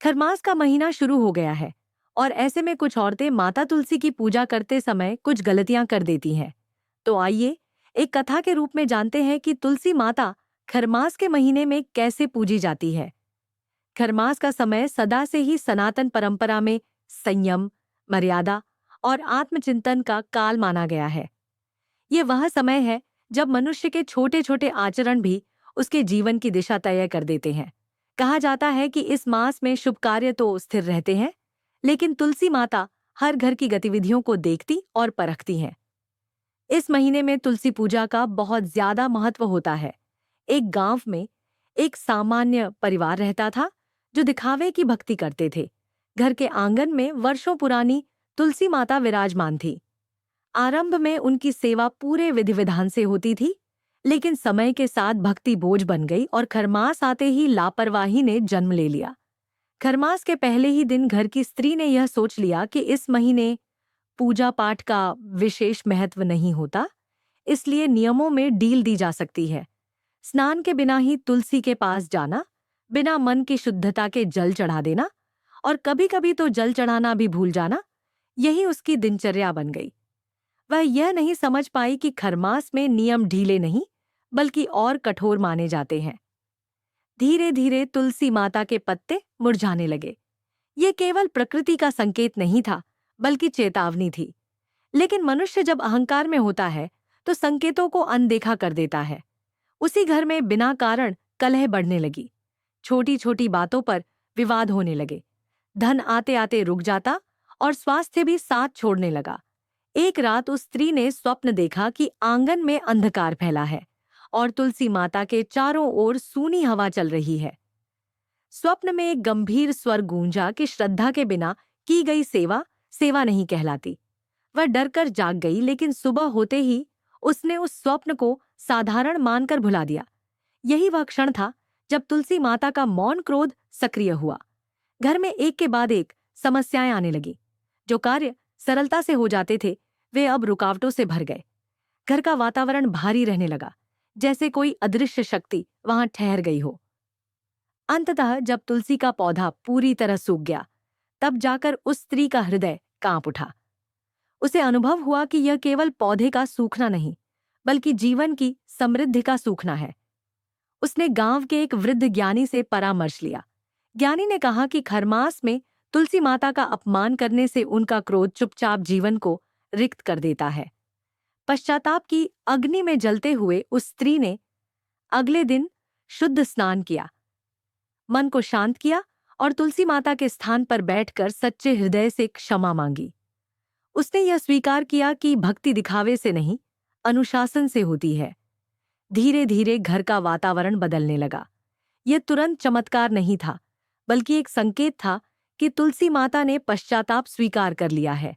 खरमास का महीना शुरू हो गया है और ऐसे में कुछ औरतें माता तुलसी की पूजा करते समय कुछ गलतियां कर देती हैं। तो आइए एक कथा के रूप में जानते हैं कि तुलसी माता खरमास के महीने में कैसे पूजी जाती है। खरमास का समय सदा से ही सनातन परंपरा में संयम, मर्यादा और आत्मचिंतन का काल माना गया है। ये वह समय है जब मनुष्य के छोटे छोटे आचरण भी उसके जीवन की दिशा तय कर देते हैं। कहा जाता है कि इस मास में शुभ कार्य तो स्थिर रहते हैं, लेकिन तुलसी माता हर घर की गतिविधियों को देखती और परखती हैं। इस महीने में तुलसी पूजा का बहुत ज्यादा महत्व होता है। एक गांव में एक सामान्य परिवार रहता था जो दिखावे की भक्ति करते थे। घर के आंगन में वर्षों पुरानी तुलसी माता विराजमान थी। आरंभ में उनकी सेवा पूरे विधि विधान से होती थी, लेकिन समय के साथ भक्ति बोझ बन गई और खरमास आते ही लापरवाही ने जन्म ले लिया। खरमास के पहले ही दिन घर की स्त्री ने यह सोच लिया कि इस महीने पूजा पाठ का विशेष महत्व नहीं होता, इसलिए नियमों में ढील दी जा सकती है। स्नान के बिना ही तुलसी के पास जाना, बिना मन की शुद्धता के जल चढ़ा देना और कभी-कभी तो जल चढ़ाना भी भूल जाना, यही उसकी दिनचर्या बन गई। वह यह नहीं समझ पाई कि खरमास में नियम ढीले नहीं बल्कि और कठोर माने जाते हैं। धीरे धीरे तुलसी माता के पत्ते मुरझाने लगे। ये केवल प्रकृति का संकेत नहीं था, बल्कि चेतावनी थी। लेकिन मनुष्य जब अहंकार में होता है तो संकेतों को अनदेखा कर देता है। उसी घर में बिना कारण कलह बढ़ने लगी। छोटी छोटी बातों पर विवाद होने लगे। धन आते आते रुक जाता और स्वास्थ्य भी साथ छोड़ने लगा। एक रात उस स्त्री ने स्वप्न देखा कि आंगन में अंधकार फैला है और तुलसी माता के चारों ओर सूनी हवा चल रही है। स्वप्न में एक गंभीर स्वर गूंजा कि श्रद्धा के बिना की गई सेवा सेवा नहीं कहलाती। वह डरकर जाग गई, लेकिन सुबह होते ही उसने उस स्वप्न को साधारण मानकर भुला दिया। यही वह क्षण था जब तुलसी माता का मौन क्रोध सक्रिय हुआ। घर में एक के बाद एक समस्याएं आने लगी। जो कार्य सरलता से हो जाते थे वे अब रुकावटों से भर गए। घर का वातावरण भारी रहने लगा, जैसे कोई अदृश्य शक्ति वहां ठहर गई हो। अंततः जब तुलसी का पौधा पूरी तरह सूख गया, तब जाकर उस स्त्री का हृदय कांप उठा। उसे अनुभव हुआ कि यह केवल पौधे का सूखना नहीं, बल्कि जीवन की समृद्धि का सूखना है। उसने गांव के एक वृद्ध ज्ञानी से परामर्श लिया। ज्ञानी ने कहा कि खरमास में तुलसी माता का अपमान करने से उनका क्रोध चुपचाप जीवन को रिक्त कर देता है। पश्चाताप की अग्नि में जलते हुए उस स्त्री ने अगले दिन शुद्ध स्नान किया, मन को शांत किया और तुलसी माता के स्थान पर बैठकर सच्चे हृदय से क्षमा मांगी। उसने यह स्वीकार किया कि भक्ति दिखावे से नहीं, अनुशासन से होती है। धीरे धीरे घर का वातावरण बदलने लगा। यह तुरंत चमत्कार नहीं था, बल्कि एक संकेत था कि तुलसी माता ने पश्चाताप स्वीकार कर लिया है।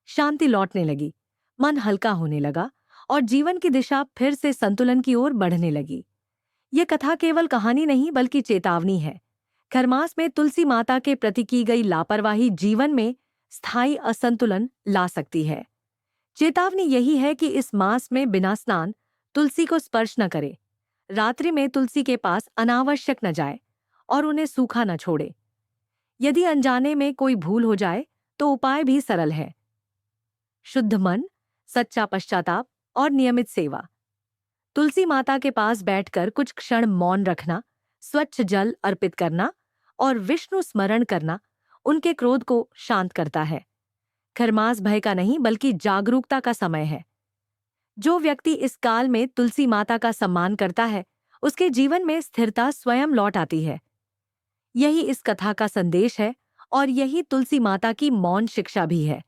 शांति लौटने लगी, मन हल्का होने लगा और जीवन की दिशा फिर से संतुलन की ओर बढ़ने लगी। यह कथा केवल कहानी नहीं बल्कि चेतावनी है। खरमास में तुलसी माता के प्रति की गई लापरवाही जीवन में स्थायी असंतुलन ला सकती है। चेतावनी यही है कि इस मास में बिना स्नान तुलसी को स्पर्श न करे, रात्रि में तुलसी के पास अनावश्यक न जाए और उन्हें सूखा न छोड़े। यदि अनजाने में कोई भूल हो जाए तो उपाय भी सरल है। शुद्ध मन, सच्चा पश्चाताप और नियमित सेवा। तुलसी माता के पास बैठकर कुछ क्षण मौन रखना, स्वच्छ जल अर्पित करना और विष्णु स्मरण करना उनके क्रोध को शांत करता है। खरमास भय का नहीं बल्कि जागरूकता का समय है। जो व्यक्ति इस काल में तुलसी माता का सम्मान करता है, उसके जीवन में स्थिरता स्वयं लौट आती है। यही इस कथा का संदेश है और यही तुलसी माता की मौन शिक्षा भी है।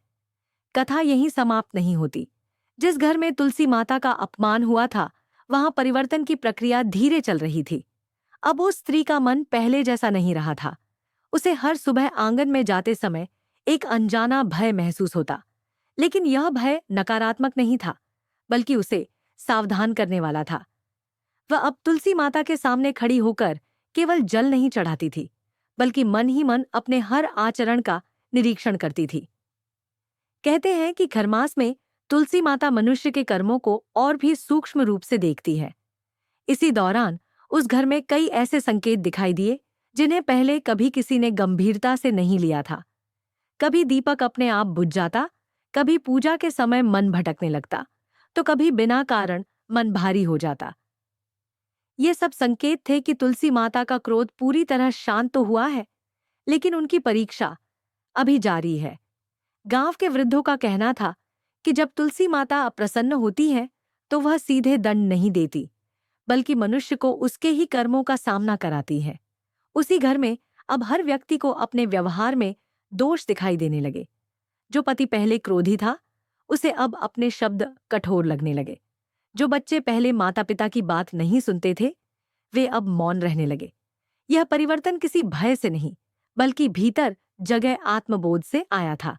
कथा यहीं समाप्त नहीं होती। जिस घर में तुलसी माता का अपमान हुआ था, वहां परिवर्तन की प्रक्रिया धीरे चल रही थी। अब उस स्त्री का मन पहले जैसा नहीं रहा था। उसे हर सुबह आंगन में जाते समय एक अनजाना भय महसूस होता, लेकिन यह भय नकारात्मक नहीं था, बल्कि उसे सावधान करने वाला था। वह अब तुलसी माता के सामने खड़ी होकर केवल जल नहीं चढ़ाती थी, बल्कि मन ही मन अपने हर आचरण का निरीक्षण करती थी। कहते हैं कि खरमास में तुलसी माता मनुष्य के कर्मों को और भी सूक्ष्म रूप से देखती है। इसी दौरान उस घर में कई ऐसे संकेत दिखाई दिए जिन्हें पहले कभी किसी ने गंभीरता से नहीं लिया था। कभी दीपक अपने आप बुझ जाता, कभी पूजा के समय मन भटकने लगता, तो कभी बिना कारण मन भारी हो जाता। ये सब संकेत थे कि तुलसी माता का क्रोध पूरी तरह शांत तो हुआ है, लेकिन उनकी परीक्षा अभी जारी है। गांव के वृद्धों का कहना था कि जब तुलसी माता अप्रसन्न होती है तो वह सीधे दंड नहीं देती, बल्कि मनुष्य को उसके ही कर्मों का सामना कराती है। उसी घर में अब हर व्यक्ति को अपने व्यवहार में दोष दिखाई देने लगे। जो पति पहले क्रोधी था, उसे अब अपने शब्द कठोर लगने लगे। जो बच्चे पहले माता पिता की बात नहीं सुनते थे, वे अब मौन रहने लगे। यह परिवर्तन किसी भय से नहीं, बल्कि भीतर जगह आत्मबोध से आया था।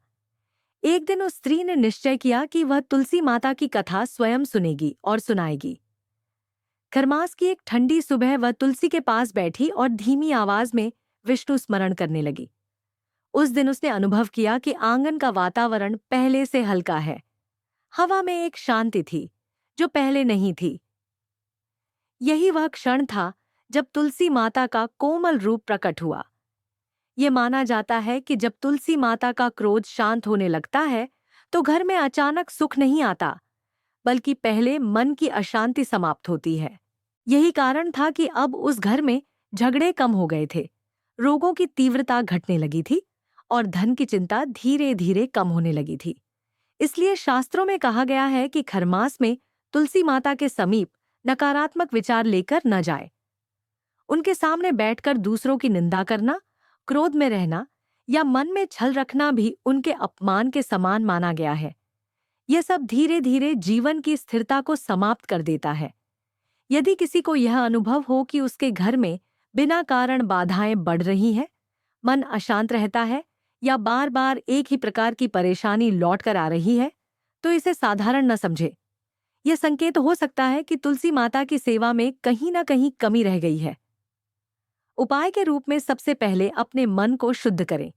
एक दिन उस स्त्री ने निश्चय किया कि वह तुलसी माता की कथा स्वयं सुनेगी और सुनाएगी। खरमास की एक ठंडी सुबह वह तुलसी के पास बैठी और धीमी आवाज में विष्णु स्मरण करने लगी। उस दिन उसने अनुभव किया कि आंगन का वातावरण पहले से हल्का है। हवा में एक शांति थी जो पहले नहीं थी। यही वह क्षण था जब तुलसी माता का कोमल रूप प्रकट हुआ। ये माना जाता है कि जब तुलसी माता का क्रोध शांत होने लगता है तो घर में अचानक सुख नहीं आता, बल्कि पहले मन की अशांति समाप्त होती है। यही कारण था कि अब उस घर में झगड़े कम हो गए थे, रोगों की तीव्रता घटने लगी थी और धन की चिंता धीरे धीरे कम होने लगी थी। इसलिए शास्त्रों में कहा गया है कि खरमास में तुलसी माता के समीप नकारात्मक विचार लेकर न जाए। उनके सामने बैठकर दूसरों की निंदा करना, क्रोध में रहना या मन में छल रखना भी उनके अपमान के समान माना गया है। यह सब धीरे धीरे जीवन की स्थिरता को समाप्त कर देता है। यदि किसी को यह अनुभव हो कि उसके घर में बिना कारण बाधाएं बढ़ रही हैं, मन अशांत रहता है या बार बार एक ही प्रकार की परेशानी लौट कर आ रही है, तो इसे साधारण न समझे। यह संकेत हो सकता है कि तुलसी माता की सेवा में कहीं न कहीं कमी रह गई है। उपाय के रूप में सबसे पहले अपने मन को शुद्ध करें।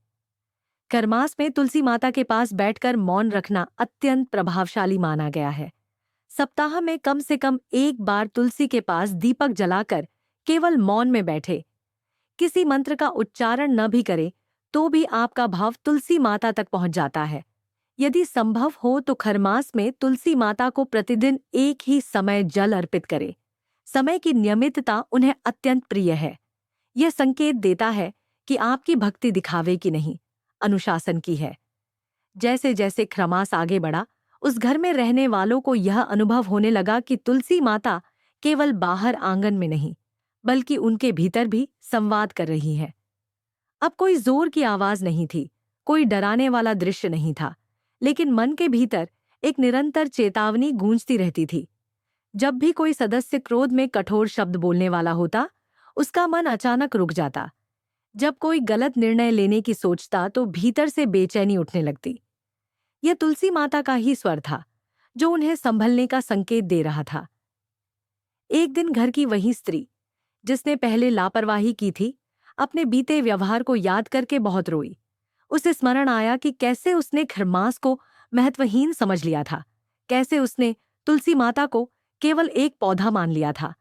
खरमास में तुलसी माता के पास बैठकर मौन रखना अत्यंत प्रभावशाली माना गया है। सप्ताह में कम से कम एक बार तुलसी के पास दीपक जलाकर केवल मौन में बैठे। किसी मंत्र का उच्चारण न भी करे तो भी आपका भाव तुलसी माता तक पहुंच जाता है। यदि संभव हो तो खरमास में तुलसी माता को प्रतिदिन एक ही समय जल अर्पित करें। समय की नियमितता उन्हें अत्यंत प्रिय है। यह संकेत देता है कि आपकी भक्ति दिखावे की नहीं, अनुशासन की है। जैसे जैसे खरमास आगे बढ़ा, उस घर में रहने वालों को यह अनुभव होने लगा कि तुलसी माता केवल बाहर आंगन में नहीं, बल्कि उनके भीतर भी संवाद कर रही है। अब कोई जोर की आवाज नहीं थी, कोई डराने वाला दृश्य नहीं था, लेकिन मन के भीतर एक निरंतर चेतावनी गूंजती रहती थी। जब भी कोई सदस्य क्रोध में कठोर शब्द बोलने वाला होता, उसका मन अचानक रुक जाता। जब कोई गलत निर्णय लेने की सोचता तो भीतर से बेचैनी उठने लगती। यह तुलसी माता का ही स्वर था जो उन्हें संभलने का संकेत दे रहा था। एक दिन घर की वही स्त्री जिसने पहले लापरवाही की थी, अपने बीते व्यवहार को याद करके बहुत रोई। उसे स्मरण आया कि कैसे उसने खरमास को महत्वहीन समझ लिया था, कैसे उसने तुलसी माता को केवल एक पौधा मान लिया था।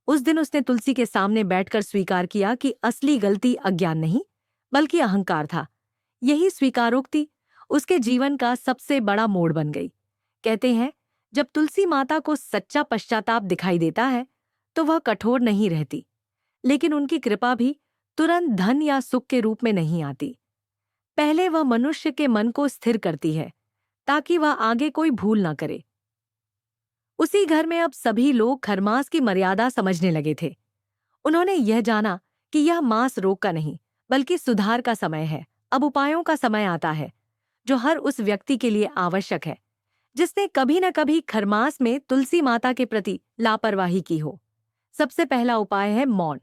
उस दिन उसने तुलसी के सामने बैठकर स्वीकार किया कि असली गलती अज्ञान नहीं, बल्कि अहंकार था। यही स्वीकारोक्ति उसके जीवन का सबसे बड़ा मोड़ बन गई। कहते हैं, जब तुलसी माता को सच्चा पश्चाताप दिखाई देता है तो वह कठोर नहीं रहती, लेकिन उनकी कृपा भी तुरंत धन या सुख के रूप में नहीं आती। पहले वह मनुष्य के मन को स्थिर करती है ताकि वह आगे कोई भूल न करे। उसी घर में अब सभी लोग खरमास की मर्यादा समझने लगे थे। उन्होंने यह जाना कि यह मांस रोग का नहीं, बल्कि सुधार का समय है। अब उपायों का समय आता है जो हर उस व्यक्ति के लिए आवश्यक है जिसने कभी न कभी खरमास में तुलसी माता के प्रति लापरवाही की हो। सबसे पहला उपाय है मौन।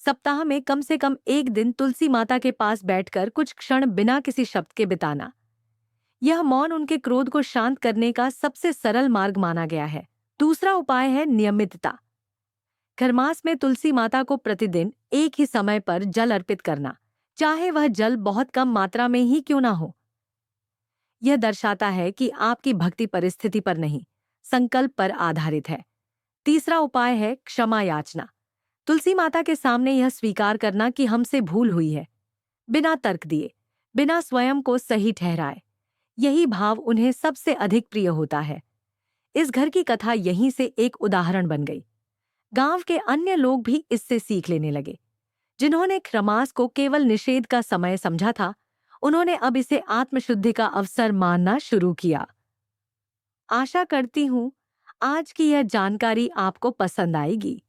सप्ताह में कम से कम एक दिन तुलसी माता के पास बैठकर कुछ क्षण बिना किसी शब्द के बिताना। यह मौन उनके क्रोध को शांत करने का सबसे सरल मार्ग माना गया है। दूसरा उपाय है नियमितता। खरमास में तुलसी माता को प्रतिदिन एक ही समय पर जल अर्पित करना, चाहे वह जल बहुत कम मात्रा में ही क्यों ना हो। यह दर्शाता है कि आपकी भक्ति परिस्थिति पर नहीं, संकल्प पर आधारित है। तीसरा उपाय है क्षमा याचना। तुलसी माता के सामने यह स्वीकार करना कि हमसे भूल हुई है, बिना तर्क दिए, बिना स्वयं को सही ठहराए, यही भाव उन्हें सबसे अधिक प्रिय होता है। इस घर की कथा यहीं से एक उदाहरण बन गई। गांव के अन्य लोग भी इससे सीख लेने लगे। जिन्होंने क्रमास को केवल निषेध का समय समझा था, उन्होंने अब इसे आत्मशुद्धि का अवसर मानना शुरू किया। आशा करती हूँ आज की यह जानकारी आपको पसंद आएगी।